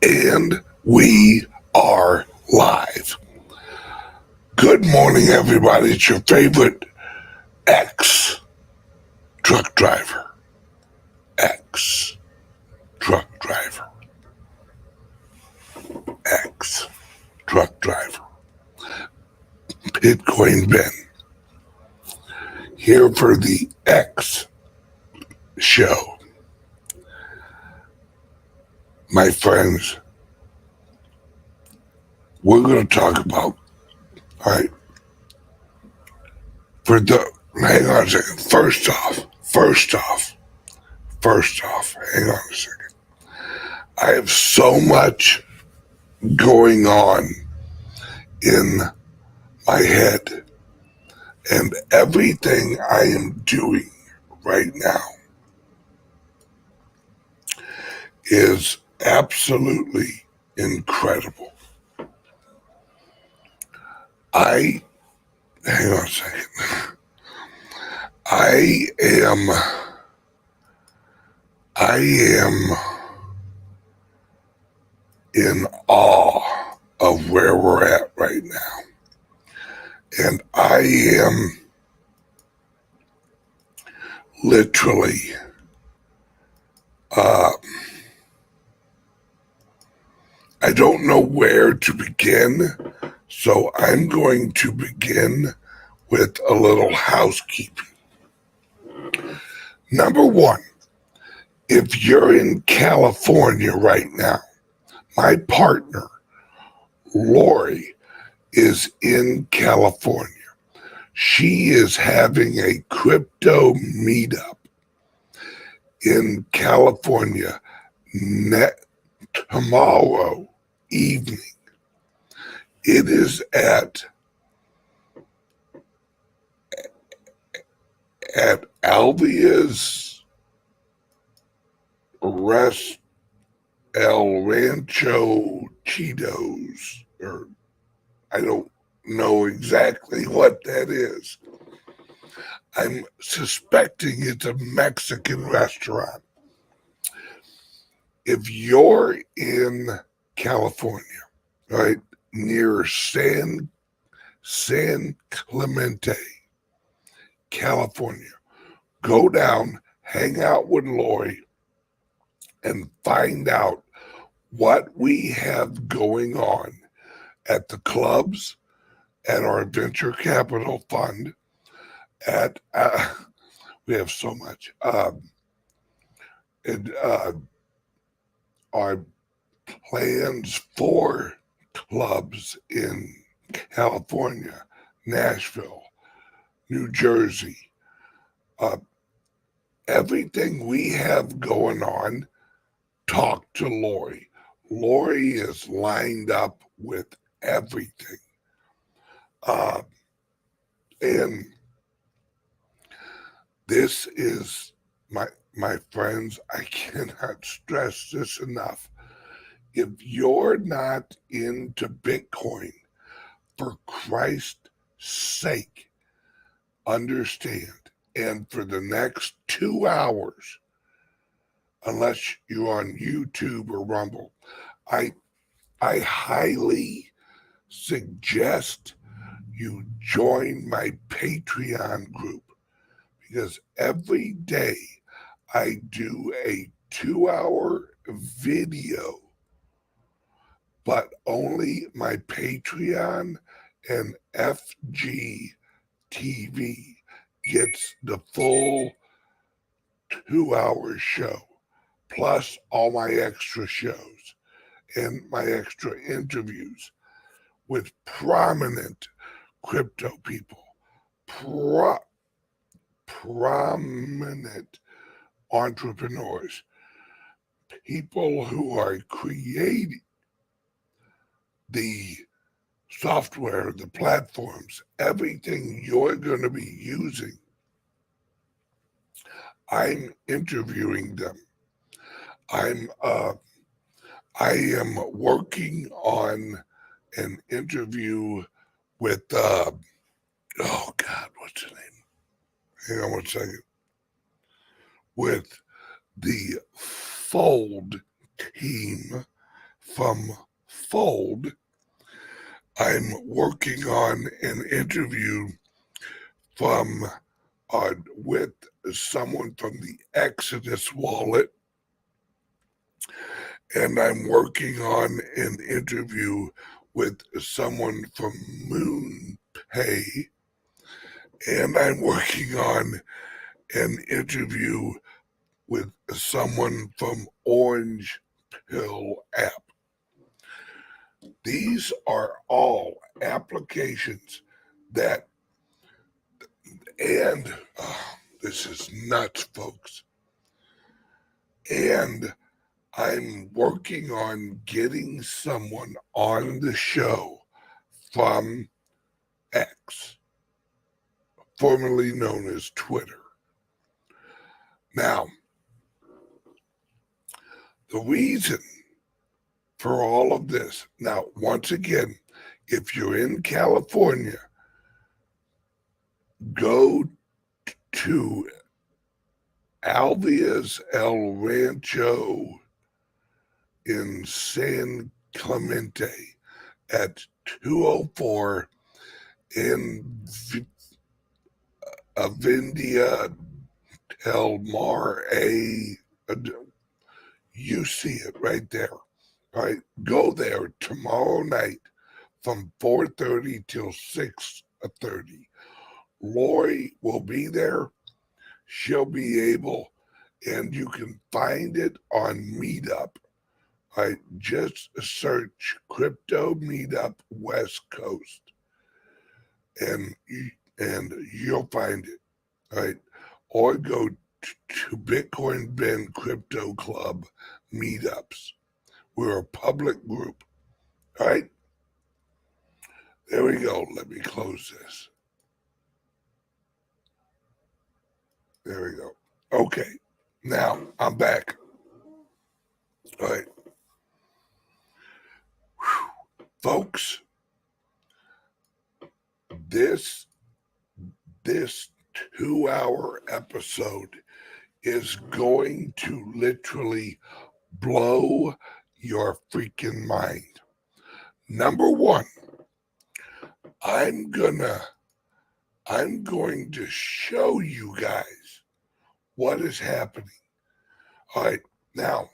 And we are live. Good morning, everybody. It's your favorite ex truck driver. Ex truck driver. Ex truck driver. Bitcoin Ben. Here for the X show. My friends, we're going to talk about, all right, hang on a second. First off, hang on a second. I have so much going on in my head, and everything I am doing right now is absolutely incredible. Hang on a second. I am in awe of where we're at right now. And I am literally, I don't know where to begin, so I'm going to begin with a little housekeeping. Number one, if you're in California right now, my partner, Lori, is in California. She is having a crypto meetup in California tomorrow evening. It is at Alvia's El Rancho Cheetos, or I don't know exactly what that is. I'm suspecting it's a Mexican restaurant. If you're in California, right, near San Clemente, California, go down, hang out with Lori, and find out what we have going on at the clubs, at our venture capital fund, at we have so much, and our plans for clubs in California, Nashville, New Jersey, everything we have going on. Talk to Lori. Lori is lined up with everything. And this is, my friends, I cannot stress this enough. If you're not into Bitcoin, for Christ's sake, understand. And for the next 2 hours, unless you're on YouTube or Rumble, I highly suggest you join my Patreon group, because every day I do a 2-hour video, but only my Patreon and FG TV gets the full 2-hour show, plus all my extra shows and my extra interviews with prominent crypto people, prominent entrepreneurs, people who are creating the software, the platforms, everything you're going to be using. I'm interviewing them. I am working on an interview with oh God, what's her name? Hang on one second. With the Fold team from Fold. I'm working on an interview from with someone from the Exodus wallet, and I'm working on an interview with someone from MoonPay, and I'm working on an interview with someone from Orange Pill app. These are all applications that, and this is nuts, folks. And I'm working on getting someone on the show from X, formerly known as Twitter. Now, the reason for all of this, now, once again, if you're in California, go to Alvia's El Rancho in San Clemente at 204 in Avenida El Mar A. You see it right there. All right, go there tomorrow night from 4:30 till 6:30. Lori will be there. She'll be able, and you can find it on Meetup. I just search Crypto Meetup West Coast, and you'll find it. Right, or go to Bitcoin Ben Crypto Club meetups. We're a public group. All right, there we go. Let me close this. There we go. Okay, now I'm back. All right, folks. This 2-hour episode is going to literally blow your freaking mind. Number one, I'm going to show you guys what is happening. All right, now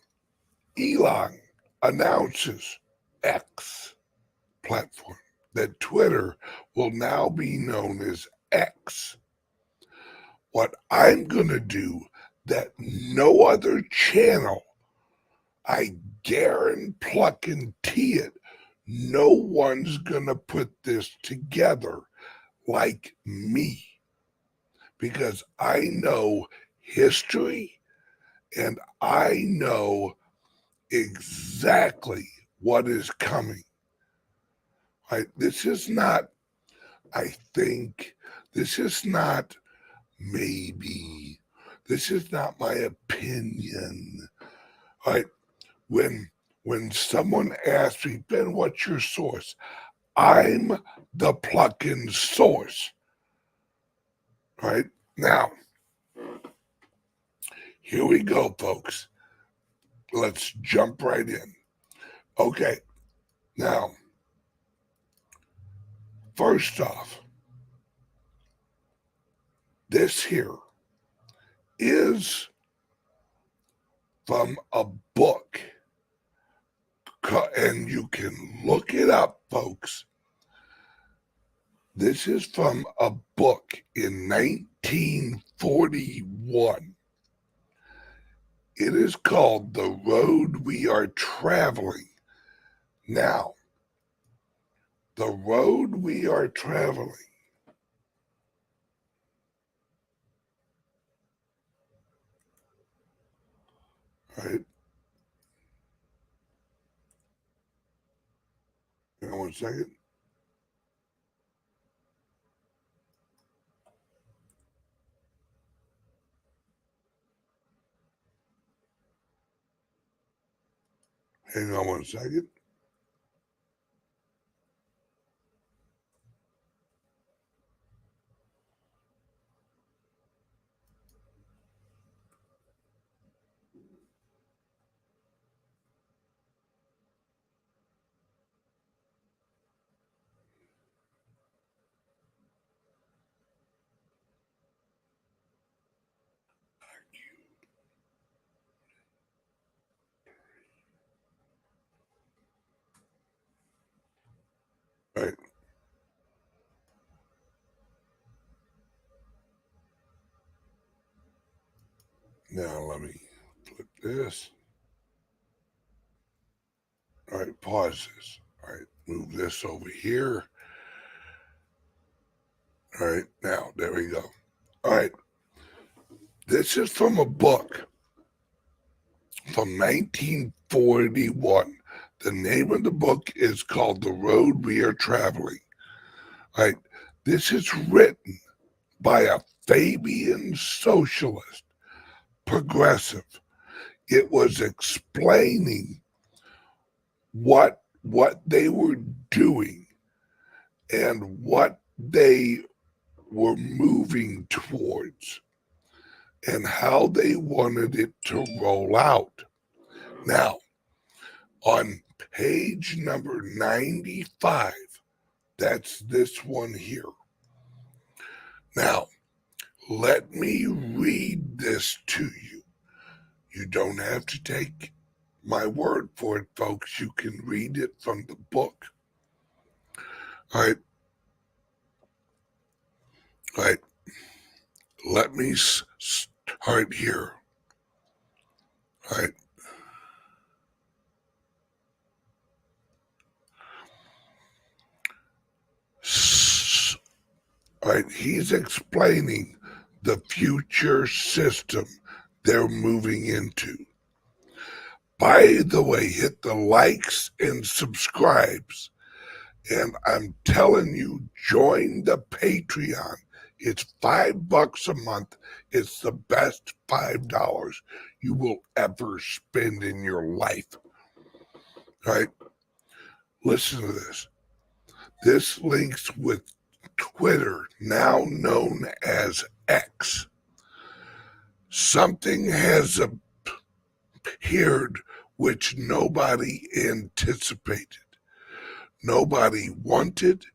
Elon announces X platform, that Twitter will now be known as X. What I'm going to do that no other channel, I guarantee it, no one's going to put this together like me, because I know history and I know exactly what is coming. Right? This is not, I think, this is not maybe, this is not my opinion. Right? When someone asks me, Ben, what's your source? I'm the plucking source. Right? Now, here we go, folks. Let's jump right in. Okay. Now, first off, this here is from a book, and you can look it up, folks. This is from a book in 1941. It is called The Road We Are Traveling. Now, the road we are traveling, right? Hang on 1 second. Hang on 1 second. Now let me flip this. All right, pause this. All right, move this over here. All right, now there we go. All right, this is from a book from 1941. The name of the book is called The Road We Are Traveling. All right, this is written by a Fabian socialist, progressive. It was explaining what they were doing and what they were moving towards and how they wanted it to roll out. Now, on page number 95, that's this one here. Now, let me read this to you. You don't have to take my word for it, folks. You can read it from the book. All right. All right. Let me start here. All right. All right. He's explaining the future system they're moving into. By the way, hit the likes and subscribes. And I'm telling you, join the Patreon. It's $5 a month. It's the best $5 you will ever spend in your life. All right? Listen to this. This links with Twitter, now known as X. Something has appeared which nobody anticipated, nobody wanted,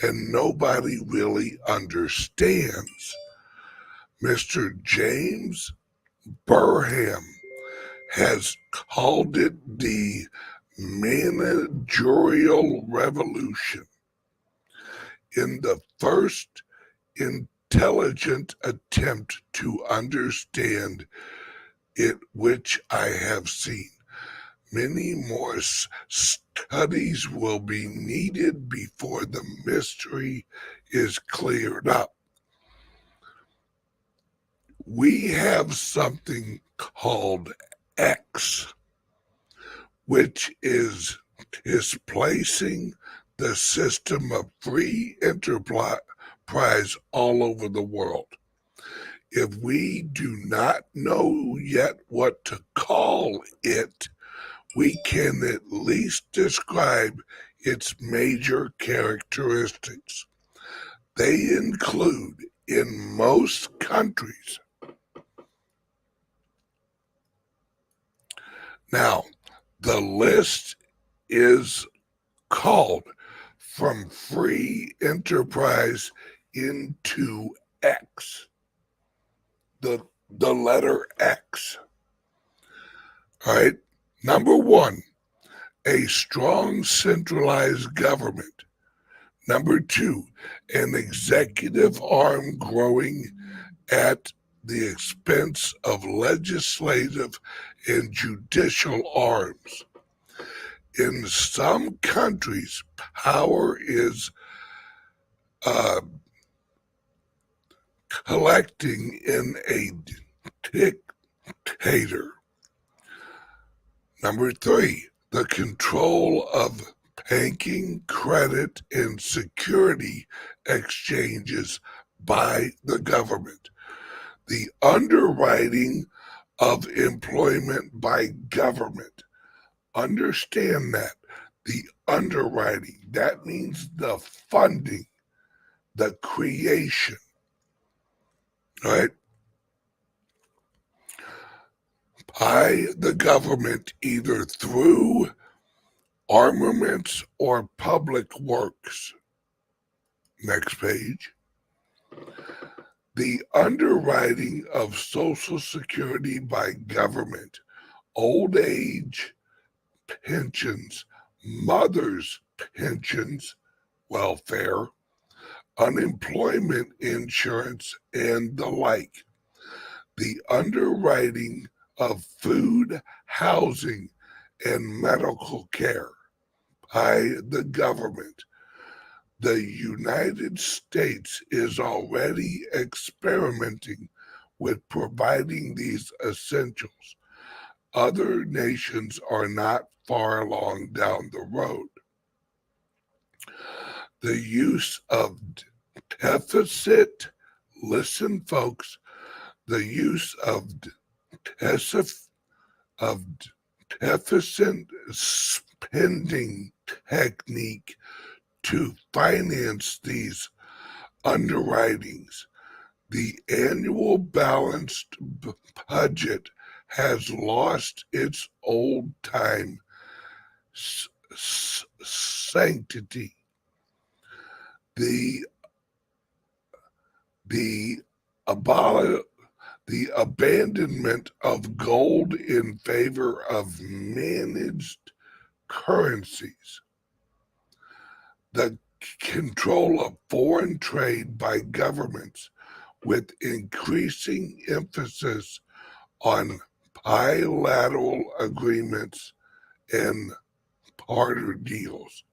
and nobody really understands. Mr. James Burham has called it the managerial revolution. In the first intelligent attempt to understand it, which I have seen, many more studies will be needed before the mystery is cleared up. We have something called X, which is displacing the system of free enterprise all over the world. If we do not know yet what to call it, we can at least describe its major characteristics. They include, in most countries, now the list is called From Free Enterprise into X, the letter X. All right. Number one, a strong centralized government. Number two, an executive arm growing at the expense of legislative and judicial arms. In some countries, power is collecting in a dictator. Number three, the control of banking, credit, and security exchanges by the government. The underwriting of employment by government. Understand that. The underwriting, that means the funding, the creation, right? By the government, either through armaments or public works. Next page. The underwriting of Social Security by government, old age pensions, mothers' pensions, welfare, unemployment insurance, and the like. the underwriting of food, housing, and medical care by the government. The United States is already experimenting with providing these essentials. Other nations are not far along down the road. The use of deficit, listen folks, the use of deficit spending technique to finance these underwritings. The annual balanced budget has lost its old-time sanctity. The abandonment of gold in favor of managed currencies, the control of foreign trade by governments with increasing emphasis on bilateral agreements and barter deals,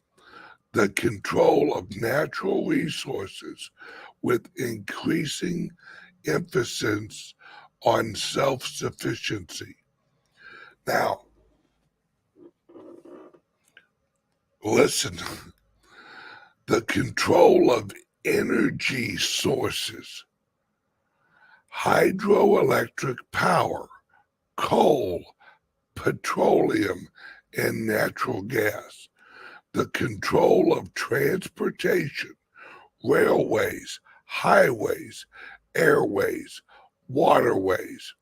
the control of natural resources with increasing emphasis on self-sufficiency. Now, listen, the control of energy sources, hydroelectric power, coal, petroleum, and natural gas, the control of transportation, railways, highways, airways, waterways,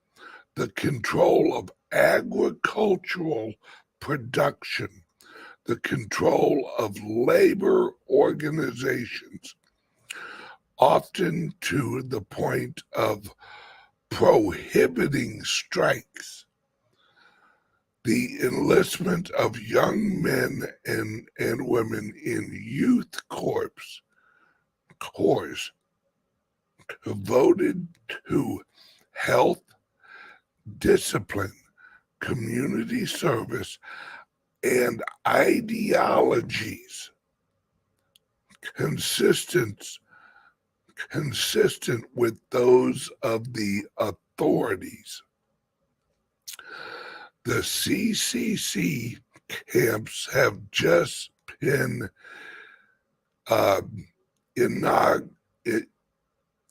the control of agricultural production, the control of labor organizations, often to the point of prohibiting strikes, the enlistment of young men and women in youth corps devoted to health, discipline, community service, and ideologies consistent with those of the authorities. The CCC camps have just been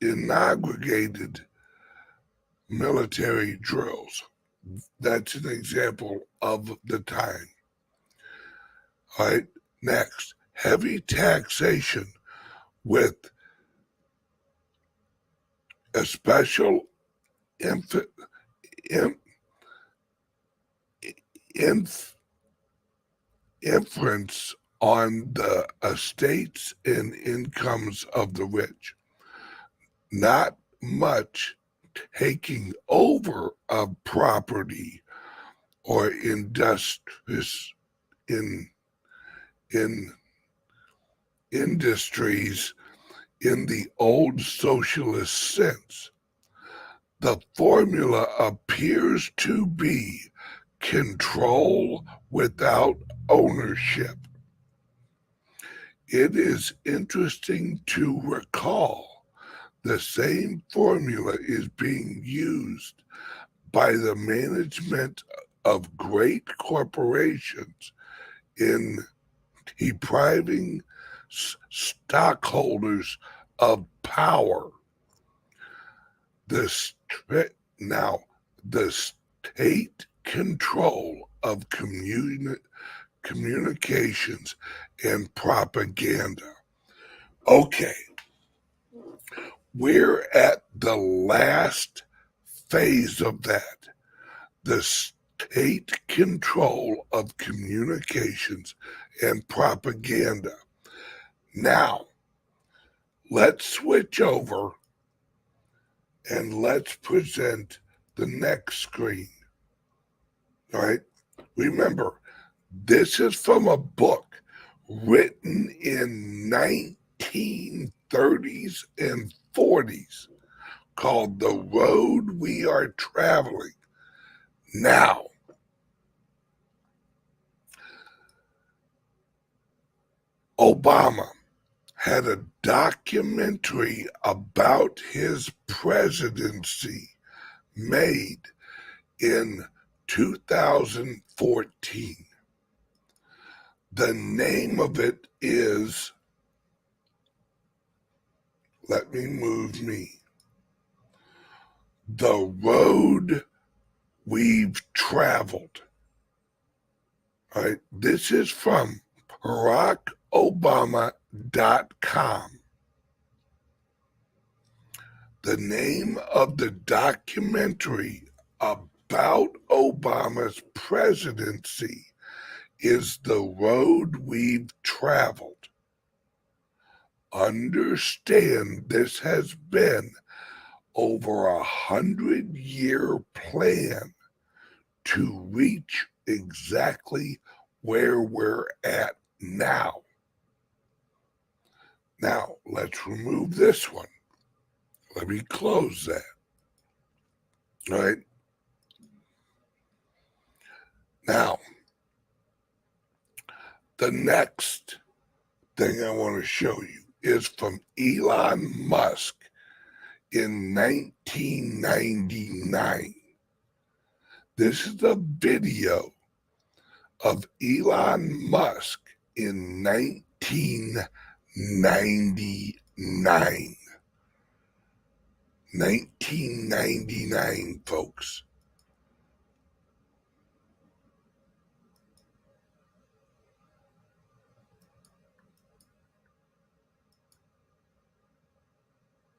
inaugurated military drills. That's an example of the time. All right, next, heavy taxation with a special inference on the estates and incomes of the rich. Not much taking over of property or industries in industries in the old socialist sense. The formula appears to be control without ownership. It is interesting to recall the same formula is being used by the management of great corporations in depriving stockholders of power. The state control of communications and propaganda. Okay, we're at the last phase of that. The state control of communications and propaganda. Now, let's switch over and let's present the next screen. All right. Remember, this is from a book written in 1930s and 40s called The Road We Are Traveling. Now, Obama had a documentary about his presidency made in 2014. The name of it is, let me move me, The Road We've Traveled. All right, this is from BarackObama.com. The name of the documentary about Obama's presidency is The Road We've Traveled. Understand this has been over 100-year plan to reach exactly where we're at now. Now, let's remove this one. Let me close that. All right. Now, the next thing I want to show you is from Elon Musk in 1999. This is a video of Elon Musk in 1999. 1999, folks.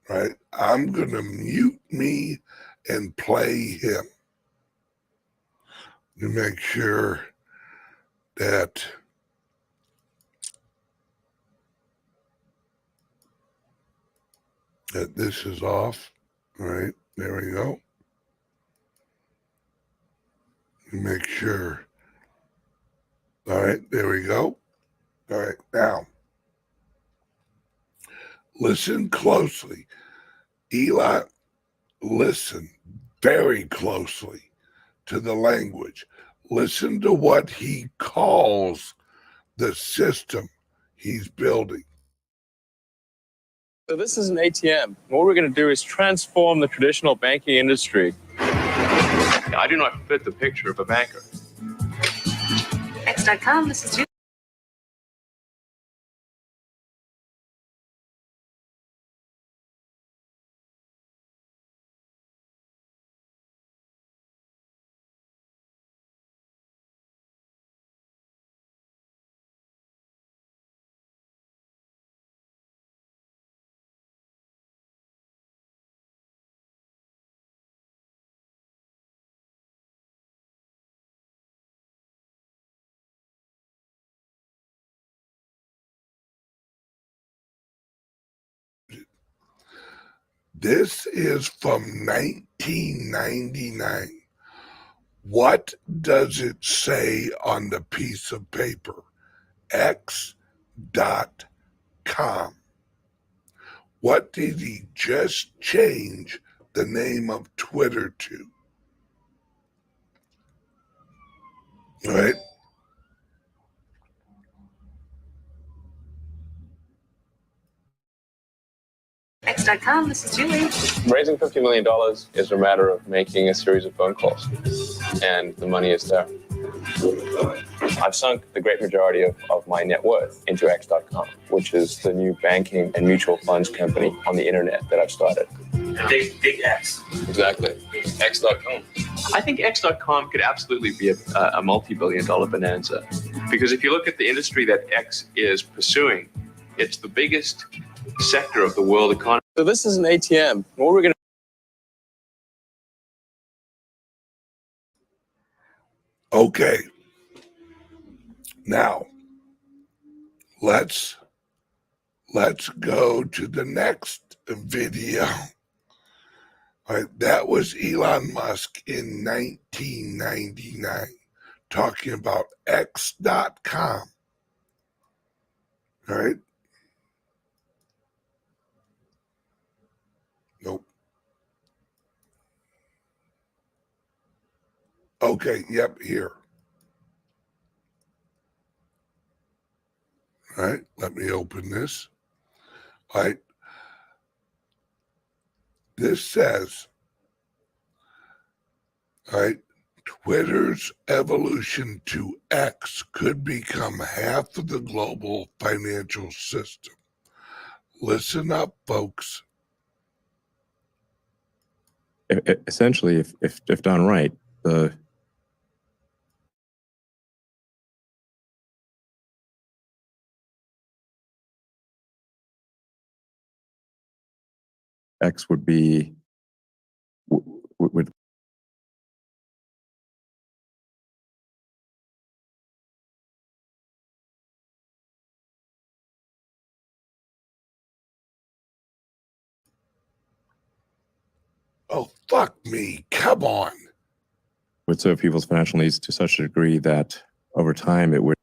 Right? I'm going to mute me and play him to make sure that this is off. All right, there we go. Make sure. All right, there we go. All right, now, listen closely. Elon, listen very closely to the language. Listen to what he calls the system he's building. So this is an ATM. What we're going to do is transform the traditional banking industry. I do not fit the picture of a banker. X.com, this is Julie. This is from 1999. What does it say on the piece of paper? X.com. What did he just change the name of Twitter to? All right. X.com, this is Julie. Raising $50 million is a matter of making a series of phone calls, and the money is there. I've sunk the great majority of my net worth into X.com, which is the new banking and mutual funds company on the internet that I've started. Big X. Exactly. X.com. I think X.com could absolutely be a multi-billion-dollar bonanza, because if you look at the industry that X is pursuing, it's the biggest sector of the world economy. So this is an ATM. What we're going to Okay. Now, let's go to the next video. All right, that was Elon Musk in 1999 talking about X.com. All right. Nope. Okay, yep, here. All right, let me open this. All right. This says, all right, Twitter's evolution to X could become half of the global financial system. Listen up, folks. Essentially, if done right, the X would be would Oh, fuck me. Come on. would serve people's financial needs to such a degree that over time it would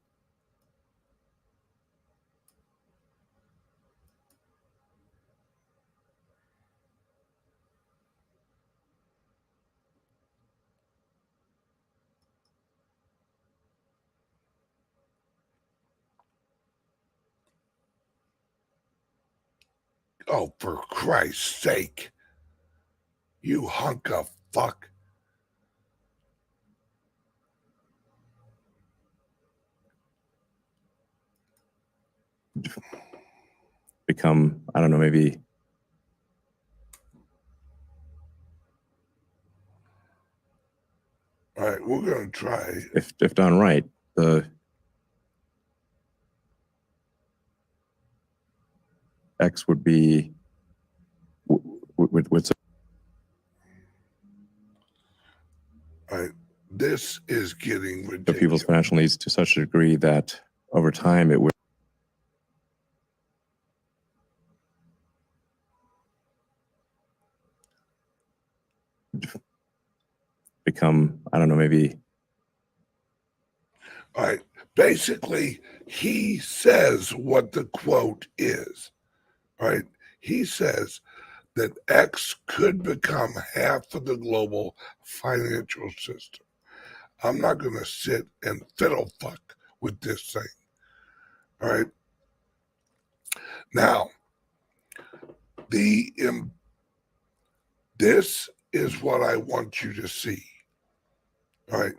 Oh, for Christ's sake. You hunk of fuck. become, I don't know, maybe All right, we're going to try. if done right, the X would be would All right, this is getting serve ridiculous. people's financial needs to such a degree that over time it would become, I don't know, maybe All right, basically, he says what the quote is. All right, he says that X could become half of the global financial system. I'm not going to sit and fiddle fuck with this thing. All right. Now, this is what I want you to see. All right.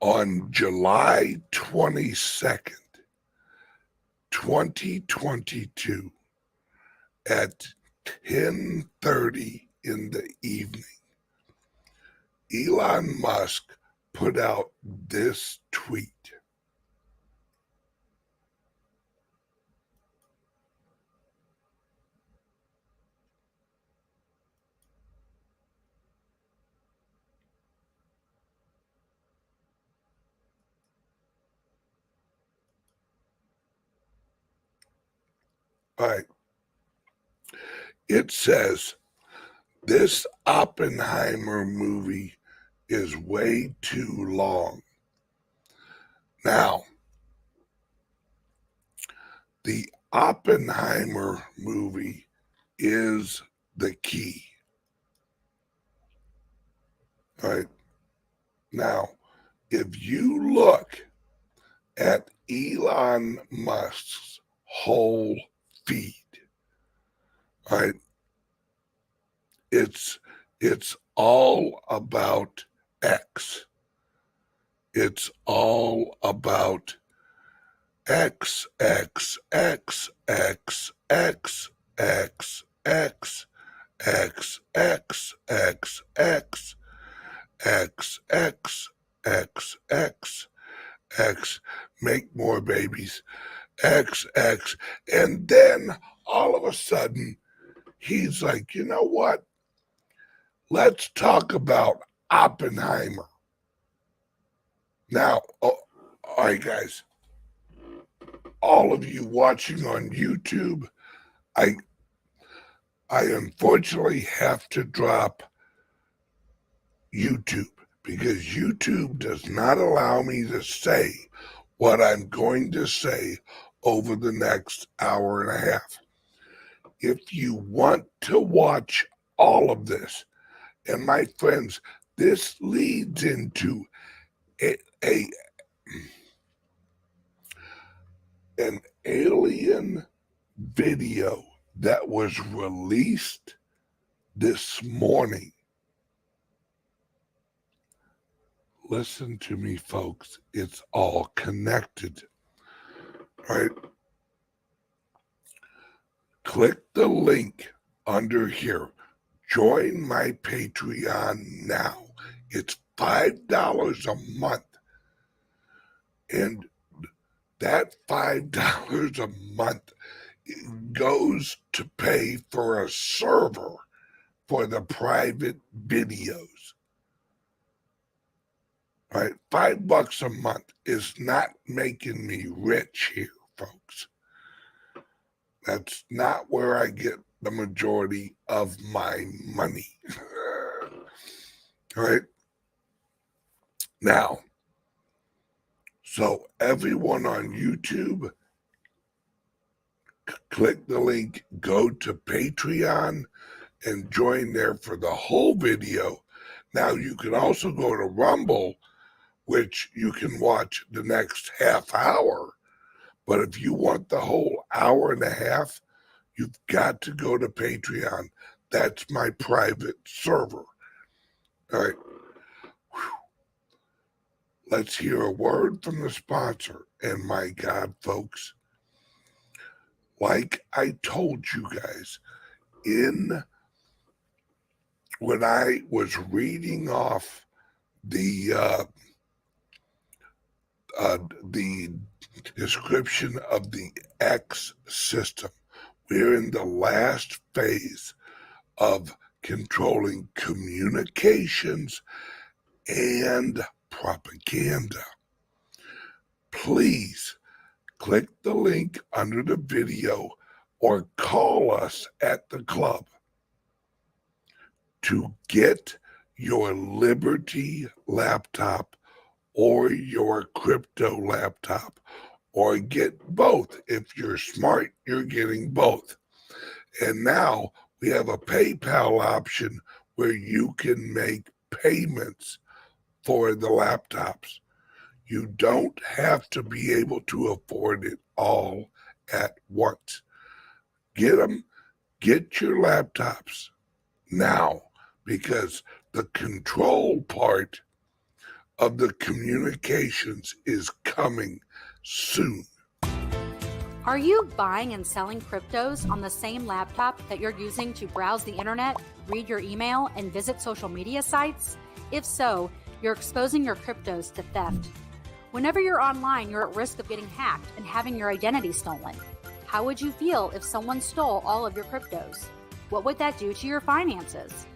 On July 22nd, 2022, at 10:30 in the evening, Elon Musk put out this tweet. All right. It says, this Oppenheimer movie is way too long. Now, the Oppenheimer movie is the key. All right. Now, if you look at Elon Musk's whole feed, all right, it's all about X. It's all about X, X, X, X, X, X, X, X, X, X, X, X, X, X, X, X, make more babies, X, X. And then all of a sudden, he's like, you know what? Let's talk about Oppenheimer. Now, all right, guys, all of you watching on YouTube, I unfortunately have to drop YouTube because YouTube does not allow me to say what I'm going to say over the next hour and a half. If you want to watch all of this, And my friends, this leads into an alien video that was released this morning. Listen to me, folks. It's all connected. All right. Click the link under here. Join my Patreon now. It's $5 a month. And that $5 a month goes to pay for a server for the private videos. Right? $5 a month is not making me rich here, folks. That's not where I get the majority of my money. All right? Now, so everyone on YouTube, click the link, go to Patreon, and join there for the whole video. Now, you can also go to Rumble, which you can watch the next half hour. But if you want the whole hour and a half, you've got to go to Patreon. That's my private server. All right. Whew. Let's hear a word from the sponsor. And my God, folks, like I told you guys, when I was reading off the description of the X system, we're in the last phase of controlling communications and propaganda. Please click the link under the video or call us at the club to get your Liberty laptop or your crypto laptop, or get both. If you're smart, you're getting both. And now we have a PayPal option where you can make payments for the laptops. You don't have to be able to afford it all at once. Get your laptops now, because the control part of the communications is coming soon. Are you buying and selling cryptos on the same laptop that you're using to browse the internet, read your email, and visit social media sites? If so, you're exposing your cryptos to theft. Whenever you're online, you're at risk of getting hacked and having your identity stolen. How would you feel if someone stole all of your cryptos? What would that do to your finances?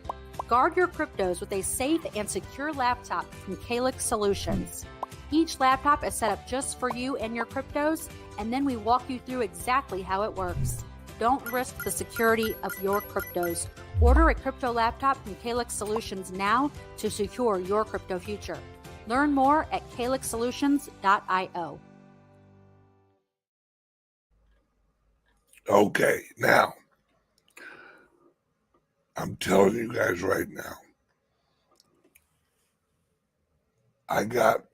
Guard your cryptos with a safe and secure laptop from CALIX Solutions. Each laptop is set up just for you and your cryptos, and then we walk you through exactly how it works. Don't risk the security of your cryptos. Order a crypto laptop from CALIX Solutions now to secure your crypto future. Learn more at calixsolutions.io. Okay, now, I'm telling you guys right now, I got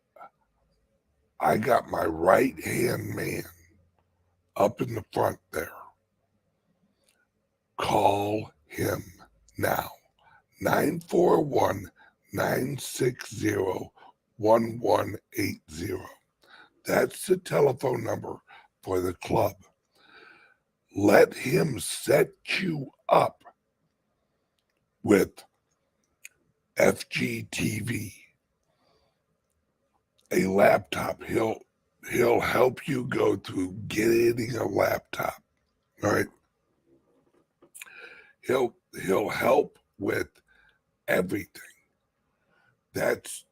my right-hand man up in the front there. Call him now. 941-960-1180. That's the telephone number for the club. Let him set you up with FGTV, a laptop. He'll help you go through getting a laptop. All right. He'll help with everything. That's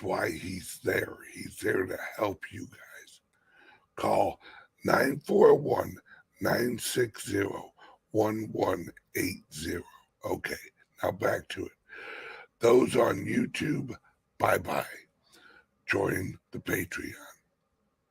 why he's there. He's there to help you guys. Call 941-960-1180. Okay, now back to it. Those on YouTube, bye-bye. Join the Patreon.